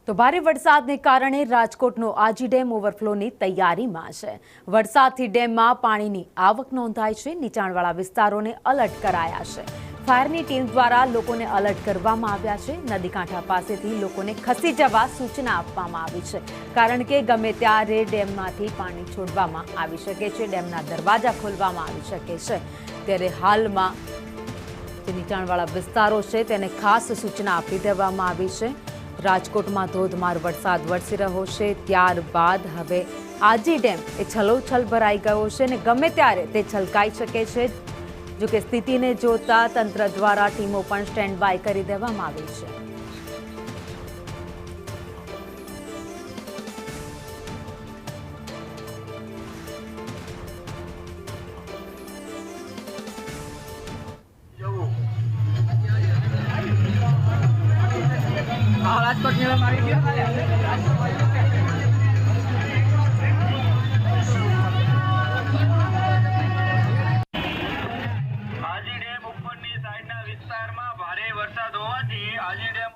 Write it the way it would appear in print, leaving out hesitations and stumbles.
તો ભારે વરસાદને કારણે રાજકોટનો આજી ડેમ ઓવરફ્લોની તૈયારીમાં છે। વરસાદથી ડેમમાં પાણીની આવક નોંધાઈ છે। નીચાણવાળા વિસ્તારોને એલર્ટ કરાયા છે। ફાયરની ટીમ દ્વારા લોકોને એલર્ટ કરવામાં આવ્યા છે। નદી કાંઠા પાસેથી લોકોને ખસી જવા સૂચના આપવામાં આવી છે, કારણ કે ગમે ત્યારે ડેમમાંથી પાણી છોડવામાં આવી શકે છે, ડેમના દરવાજા ખોલવામાં આવી શકે છે। ત્યારે હાલમાં જે નીચાણવાળા વિસ્તારો છે તેને ખાસ સૂચના આપી દેવામાં આવી છે। રાજકોટમાં ધોધમાર વરસાદ વરસી રહ્યો છે, ત્યારબાદ હવે આજી ડેમ એ છલોછલ ભરાઈ ગયો છે અને ગમે ત્યારે તે છલકાઈ શકે છે। જોકે સ્થિતિને જોતા તંત્ર દ્વારા ટીમો પણ સ્ટેન્ડ બાય કરી દેવામાં આવી છે। રાજકોટ મેળામાં આવી ગયો આજી ડેમ ઉપરની સાઈડના વિસ્તારમાં ભારે વરસાદ હોવાથી આજી ડેમ